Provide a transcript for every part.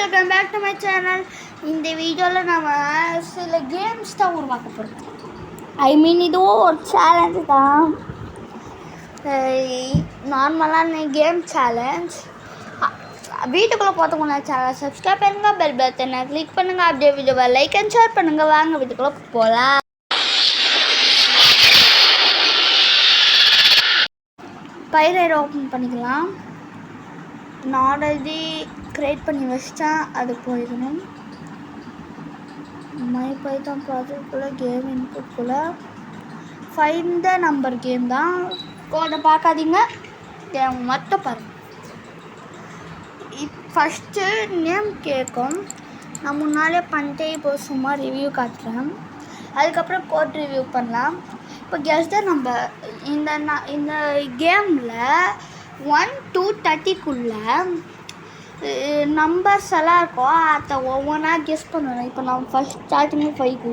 Welcome back to my channel. இந்த வீடியோவில் நம்ம சில கேம்ஸ் தான் உருவாக்க போகிறோம். இதுவும் ஒரு சேலஞ்சு தான், நார்மலான கேம் சேலஞ்ச். வீட்டுக்குள்ளே பார்த்துக்கோங்க. சேனல் சப்ஸ்கிரைப் பண்ணுங்கள், பெல் பட்டனை கிளிக் பண்ணுங்கள், அப்படியே வீடியோவை லைக் அண்ட் ஷேர் பண்ணுங்கள். வாங்க வீட்டுக்குள்ளே போகலாம். பைரேட் ஓப்பன் பண்ணிக்கலாம். நான் ஆல்ரெடி க்ரியேட் பண்ணி வச்சிட்டேன், அது போயிடணும். மை பைத்தான் ப்ராஜெக்ட்குள்ளே கேம் இன்புட்குள்ளே ஃபைண்ட் த நம்பர் கேம் தான். கோடை பார்க்காதீங்க, கேம் மட்டும் பாருங்கள். ஃபஸ்ட்டு நேம் கேட்கும். நான் முன்னாலே பண்ணிட்டே இப்போ சும்மா ரிவ்யூ காட்டுறேன். அதுக்கப்புறம் கோட் ரிவ்யூ பண்ணலாம். இப்போ கெஸ் த நம்பர். இந்த கேமில் 1 to 30க்குள்ளே நம்பர்ஸ் எல்லாம் இருக்கும். அதை ஒவ்வொன்றா கெஸ் பண்ணுவேன். இப்போ நான் ஃபஸ்ட் ஸ்டார்டிங்கே 5க்கு,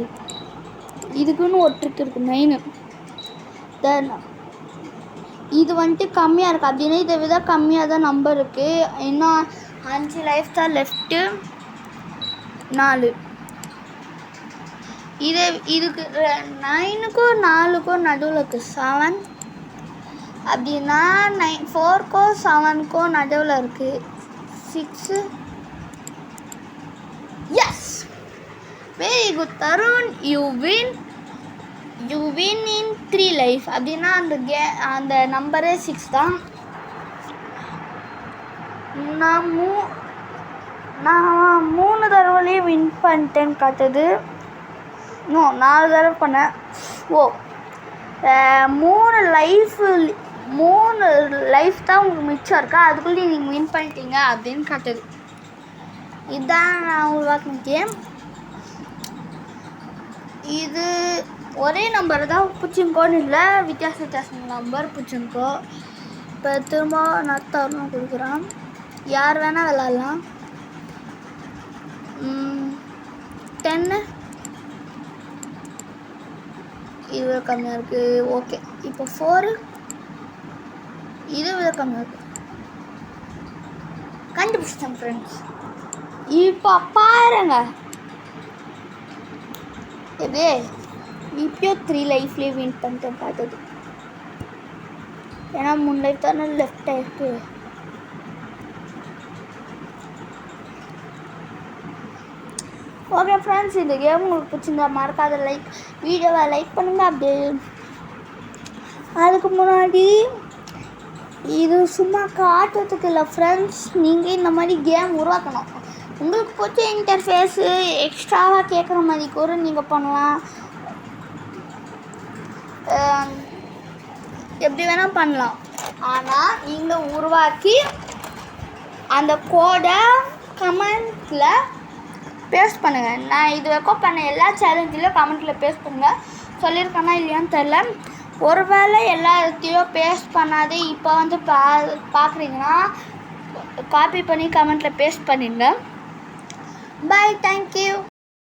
இதுக்குன்னு ஒரு ட்ரிக் இருக்குது 9. தென் இது வந்துட்டு கம்மியாக இருக்குது அப்படின்னா இதை விட கம்மியாக தான் நம்பர் இருக்குது. இன்னும் 5 லைஃப் தான் லெஃப்ட்டு. 4 இதுக்கு 9க்கும் 4க்கும் நடுவில் இருக்குது 7. அப்படின்னா 4க்கும் 7க்கும் நடுவில் இருக்குது 6. Yes, very good Tarun, you win in 3 life. அப்படின்னா அந்த நம்பரே 6 தான். நான் 3 தடவைலையும் வின் பண்ணிட்டேன்னு காட்டுது. 4 தடவை பண்ணேன். 3 லைஃப் தான் உங்களுக்கு மிச்சம் இருக்கா, அதுக்குள்ளே நீங்கள் வின் பண்ணிட்டீங்க அப்படின்னு காட்டுது. இதுதான் நான் உருவாக்கின கேம். இது ஒரே நம்பர் தான், பூச்சிங்கோன்னு இல்லை, வித்தியாச நம்பர் பூச்சிங்கோ. இப்போ திரும்ப நான் தருணம் கொடுக்குறேன். யார் வேணால் விளாட்லாம். 10 இது விட கம்மியாக இருக்குது. ஓகே, இப்போ 4 இது விட கம்மியாக இருக்குது. கண்டுபிடிச்சிட்டேன் ஃப்ரெண்ட்ஸ். இப்போ பாருங்க, எப்படியே இப்போயோ 3 லைஃப்லேயே வின் பண்ணிட்டேன் காட்டுது. ஏன்னா 3 லைஃப் தானே லெஃப்ட் ஆயிருக்கு. ஓகே ஃப்ரெண்ட்ஸ், இந்த கேம் உங்களுக்கு பிடிச்சிருந்தா மறக்காத வீடியோவை லைக் பண்ணுங்கள். அப்படியே அதுக்கு முன்னாடி இது சும்மா காட்டுறதுக்கு இல்லை ஃப்ரெண்ட்ஸ், நீங்கள் இந்த மாதிரி கேம் உருவாக்கணும். உங்களுக்கு பிடிச்ச இன்டர்ஃபேஸு எக்ஸ்ட்ராவாக கேட்குற மாதிரி கூட நீங்கள் பண்ணலாம். எப்படி வேணால் பண்ணலாம். ஆனால் நீங்கள் உருவாக்கி அந்த கோடை கமெண்ட்டில் பேஸ்ட் பண்ணுங்கள். நான் இது வரைக்கும் பண்ண எல்லா சேலஞ்சிலும் கமெண்ட்டில் பேஸ்ட் பண்ணுங்கள். சொல்லியிருக்கேன்னா இல்லையான்னு தெரில. ஒருவேளை எல்லாத்தையும் பேஸ்ட் பண்ணாது இப்போ வந்து பார்க்குறீங்கன்னா காப்பி பண்ணி கமெண்ட்டில் பேஸ்ட் பண்ணிடுங்க. Bye, thank you.